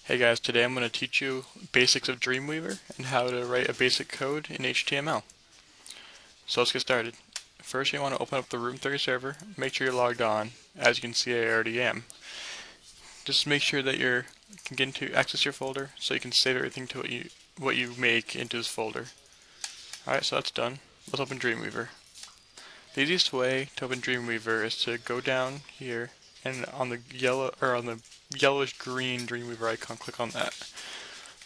Hey guys, today I'm going to teach you basics of Dreamweaver and how to write a basic code in HTML. So let's get started. First you want to open up the Room 30 server, make sure you're logged on. As you can see, I already am. Just make sure that you can get into access your folder so you can save everything to what you make into this folder. Alright, so that's done. Let's open Dreamweaver. The easiest way to open Dreamweaver is to go down here and on the yellowish green Dreamweaver icon, click on that.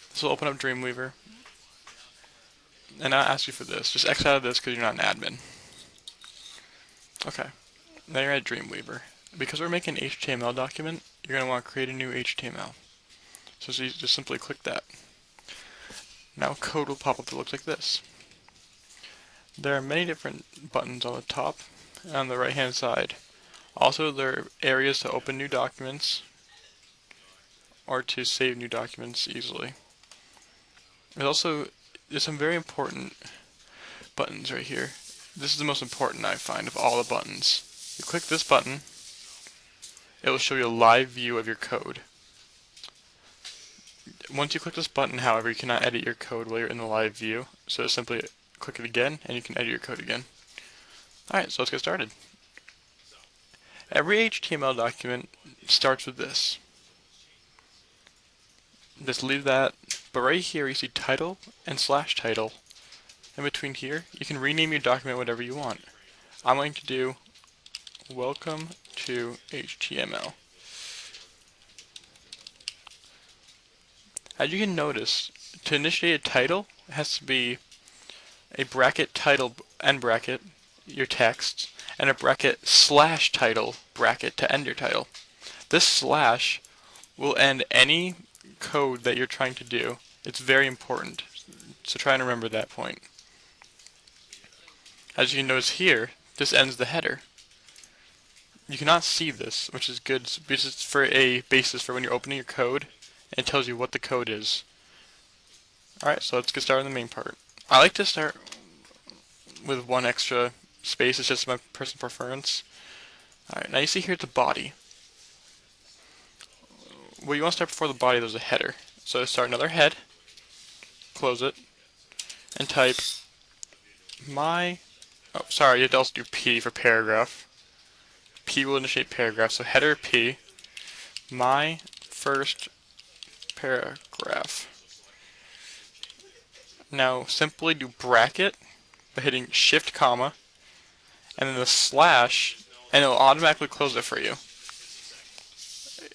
This will open up Dreamweaver, and I'll ask you for this. Just X out of this because you're not an admin. Okay, now you're at Dreamweaver. Because we're making an HTML document, you're going to want to create a new HTML. So you just simply click that. Now code will pop up that looks like this. There are many different buttons on the top and on the right hand side. Also, there are areas to open new documents or to save new documents easily. There's some very important buttons right here. This is the most important I find of all the buttons. You click this button, it will show you a live view of your code. Once you click this button, however, you cannot edit your code while you're in the live view, so simply click it again and you can edit your code again. Alright, so let's get started. Every HTML document starts with this. Just leave that, but right here you see title and slash title. In between here, you can rename your document whatever you want. I'm going to do Welcome to HTML. As you can notice, to initiate a title, it has to be a bracket title end bracket, your text, and a bracket slash title bracket to end your title. This slash will end any code that you're trying to do. It's very important, so try and remember that point. As you can notice here, this ends the header. You cannot see this, which is good because it's for a basis for when you're opening your code, and it tells you what the code is. Alright, so let's get started on the main part. I like to start with one extra space, it's just my personal preference. Alright, now you see here the body. What you want to start before the body, there's a header. So start another head, close it, and type you have to also do P for paragraph. P will initiate paragraph, so header P, my first paragraph. Now simply do bracket by hitting shift comma, and then the slash, and it will automatically close it for you.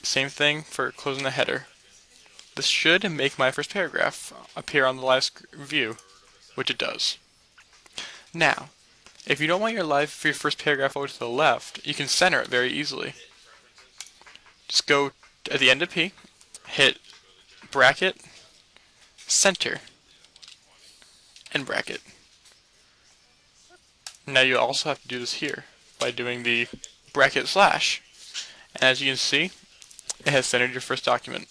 Same thing for closing the header. This should make my first paragraph appear on the live view, which it does. Now, if you don't want your first paragraph over to the left, you can center it very easily. Just go at the end of P, hit bracket, center, and bracket. Now you also have to do this here by doing the bracket slash. And as you can see, it has centered your first document.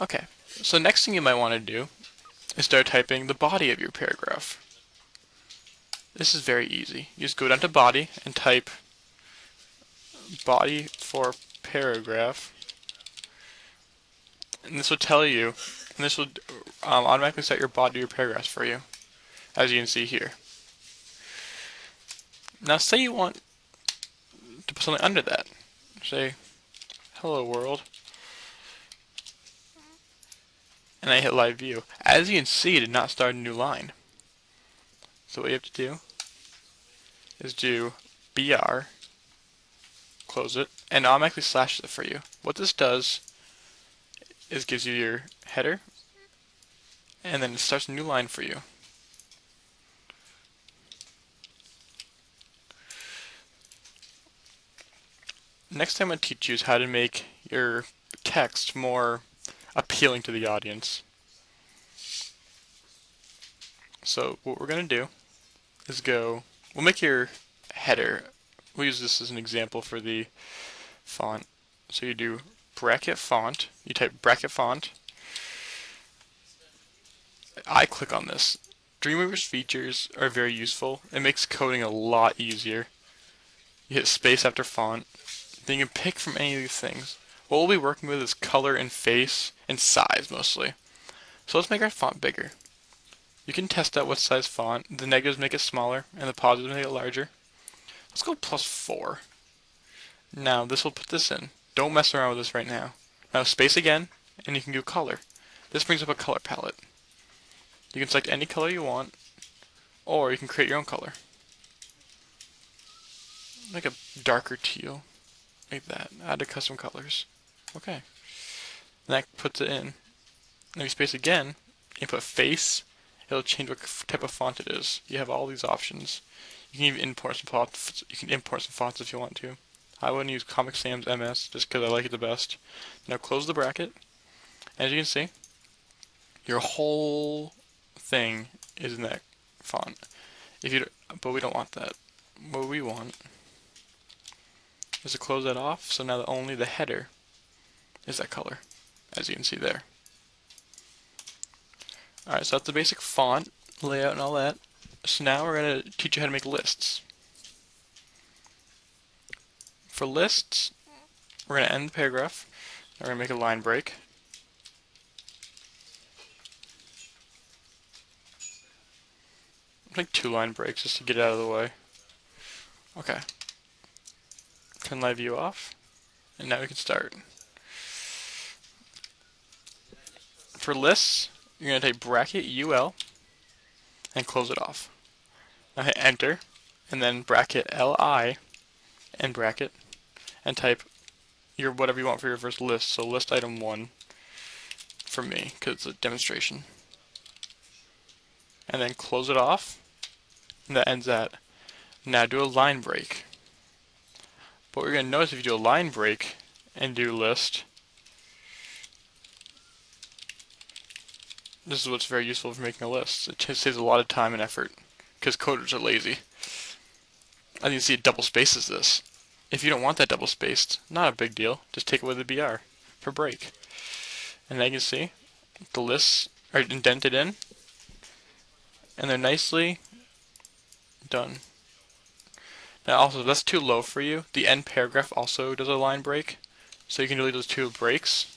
Okay, so the next thing you might want to do is start typing the body of your paragraph. This is very easy. You just go down to body and type body for paragraph, and this will tell you, and this will automatically set your body to your paragraphs for you, as you can see here. Now say you want to put something under that. Say, hello world. And I hit live view. As you can see, it did not start a new line. So what you have to do is do BR, close it, and automatically slashes it for you. What this does is gives you your header, and then it starts a new line for you. Next thing I'm going to teach you is how to make your text more appealing to the audience. So what we're going to do is we'll make your header, we'll use this as an example for the font. So you do bracket font, you type bracket font, I click on this. Dreamweaver's features are very useful, it makes coding a lot easier. You hit space after font, then you can pick from any of these things. What we'll be working with is color and face and size mostly. So let's make our font bigger. You can test out what size font. The negatives make it smaller and the positives make it larger. Let's go +4. Now this will put this in. Don't mess around with this right now. Now space again, and you can do color. This brings up a color palette. You can select any color you want, or you can create your own color. Like a darker teal, like that. Add the custom colors. Okay. And that puts it in. Now you space again, and put face. It'll change what type of font it is. You have all these options. You can even import some fonts. You can import some fonts if you want to. I wouldn't use Comic Sans MS just because I like it the best. Now close the bracket. As you can see, your whole thing is in that font. But we don't want that. What we want is to close that off. So now only the header is that color, as you can see there. Alright, so that's the basic font, layout, and all that. So now we're going to teach you how to make lists. For lists, we're going to end the paragraph. We're going to make a line break. Like 2 line breaks just to get it out of the way. Okay. Turn live view off, and now we can start. For lists, you're going to type bracket UL and close it off. Now hit enter, and then bracket LI and bracket, and type your whatever you want for your first list. So list item 1 for me, because it's a demonstration. And then close it off, and that ends that. Now do a line break. But what you're going to notice if you do a line break and do list, this is what's very useful for making a list. It just saves a lot of time and effort, because coders are lazy. As you can see, it double spaces this. If you don't want that double spaced, not a big deal. Just take away the BR for break. And now you can see the lists are indented in, and they're nicely done. Now also, that's too low for you. The end paragraph also does a line break, so you can delete those 2 breaks,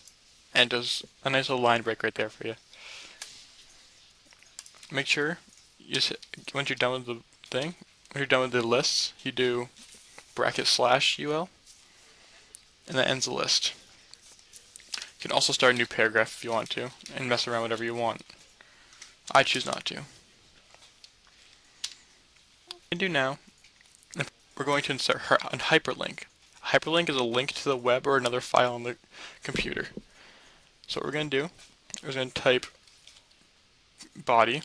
and does a nice little line break right there for you. Make sure you just, once you're done with the thing, when you're done with the lists, you do bracket /UL, and that ends the list. You can also start a new paragraph if you want to, and mess around whatever you want. I choose not to. What we can do now, we're going to insert a hyperlink. A hyperlink is a link to the web or another file on the computer. So what we're going to do is going to type body,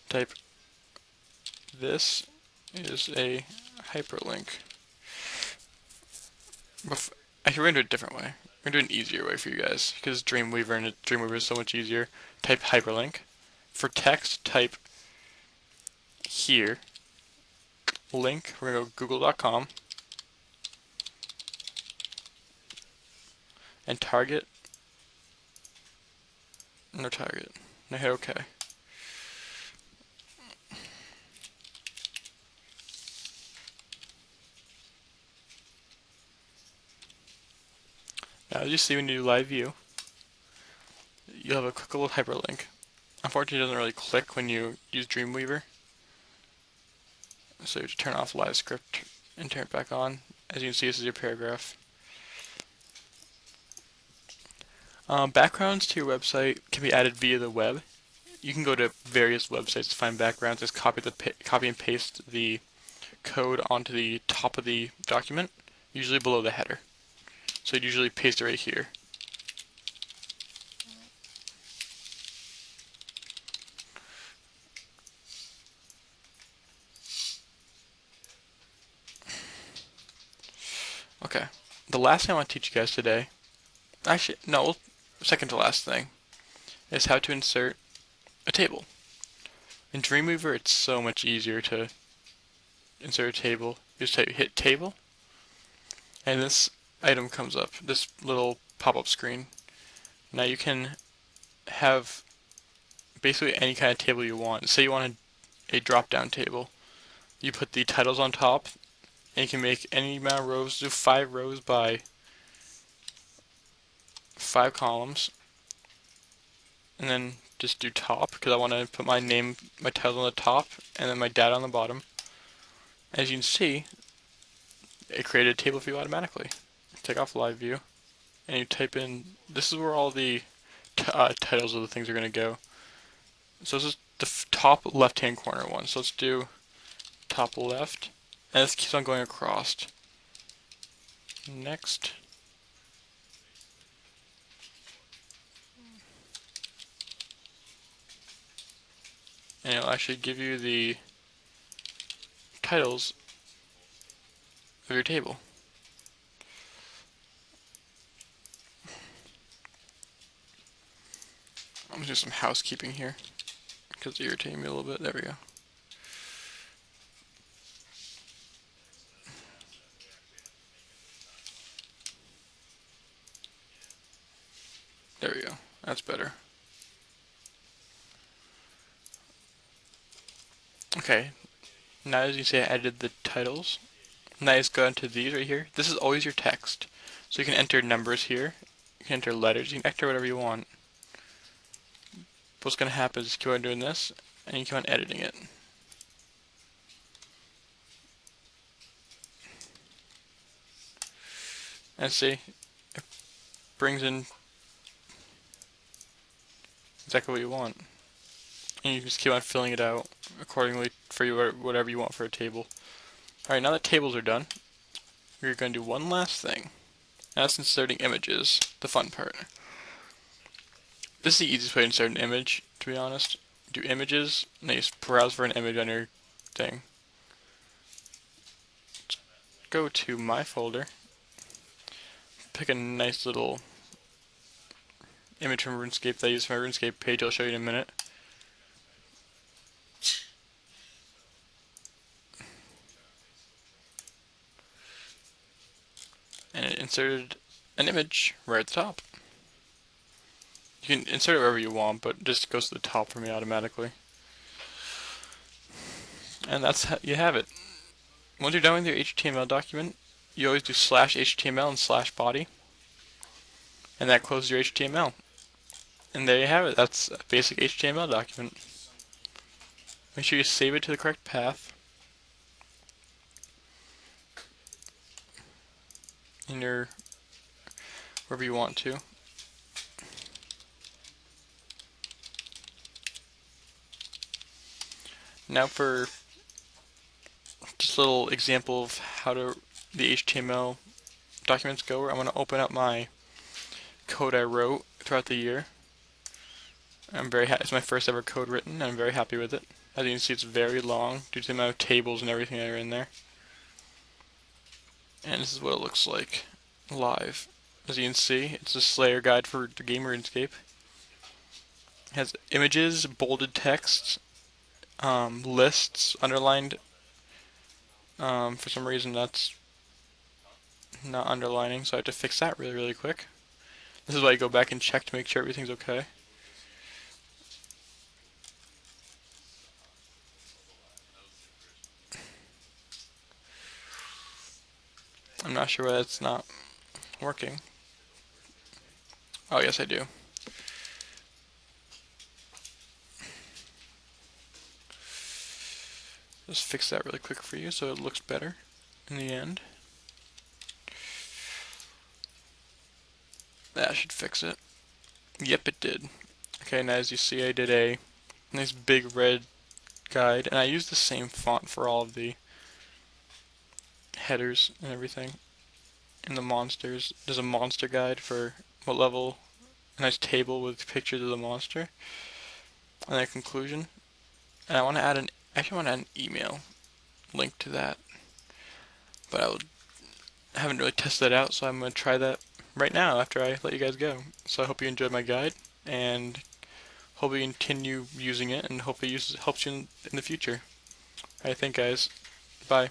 type this is a hyperlink. Actually, we're going to do it a different way. We're going to do an easier way for you guys, because Dreamweaver and Dreamweaver is so much easier. Type hyperlink. For text, type here, link, we're going to go google.com, and target, no target, now hit OK. Now as you see when you do live view, you'll have a quick little hyperlink. Unfortunately, it doesn't really click when you use Dreamweaver. So you have to turn off live script and turn it back on. As you can see, this is your paragraph. Backgrounds to your website can be added via the web. You can go to various websites to find backgrounds. Just copy and paste the code onto the top of the document, usually below the header. So you'd usually paste it right here. Okay, the last thing I want to teach you guys today, actually, no, second to last thing, is how to insert a table. In Dreamweaver, it's so much easier to insert a table. You just hit table, and this item comes up, this little pop-up screen. Now you can have basically any kind of table you want. Say you want a drop-down table. You put the titles on top, and you can make any amount of rows, do 5 rows by 5 columns, and then just do top because I want to put my name, my title on the top, and then my data on the bottom. As you can see, it created a table view automatically. Take off live view, and you type in, this is where all the titles of the things are going to go. So this is the top left hand corner one. So let's do top left, and this keeps on going across. Next. And it'll actually give you the titles of your table. I'm gonna do some housekeeping here because it's irritating me a little bit. There we go. There we go. That's better. Okay. Now as you see, I added the titles. Now let's go into these right here. This is always your text. So you can enter numbers here. You can enter letters. You can enter whatever you want. What's going to happen is you keep on doing this, and you keep on editing it. And see, it brings in exactly what you want. And you just keep on filling it out accordingly for whatever you want for a table. Alright, now that tables are done, we're going to do one last thing. And that's inserting images, the fun part. This is the easiest way to insert an image, to be honest. Do images, and then you just browse for an image on your thing. Let's go to my folder, pick a nice little image from RuneScape that I use for my RuneScape page. I'll show you in a minute. And it inserted an image right at the top. You can insert it wherever you want, but it just goes to the top for me automatically. And that's how you have it. Once you're done with your HTML document, you always do /HTML and /body. And that closes your HTML. And there you have it. That's a basic HTML document. Make sure you save it to the correct path in your wherever you want to. Now for just a little example of how the HTML documents go, I'm going to open up my code I wrote throughout the year. I'm very happy. It's my first ever code written. I'm very happy with it. As you can see, it's very long due to the amount of tables and everything that are in there. And this is what it looks like live. As you can see, it's a Slayer guide for the game RuneScape. It has images, bolded text, lists, underlined. For some reason that's not underlining, so I have to fix that really quick. This is why I go back and check to make sure everything's okay. I'm not sure why that's not working. Oh, yes, I do. Just fix that really quick for you so it looks better in the end. That should fix it. Yep, it did. Okay, now as you see, I did a nice big red guide, and I used the same font for all of the headers and everything. In the monsters, there's a monster guide for what level, a nice table with pictures of the monster, and a conclusion. And I want to add actually want to add an email link to that, but I haven't really tested that out, so I'm going to try that right now after I let you guys go. So I hope you enjoyed my guide, and hope you continue using it, and hope it helps you in the future. Alright, thanks guys. Bye.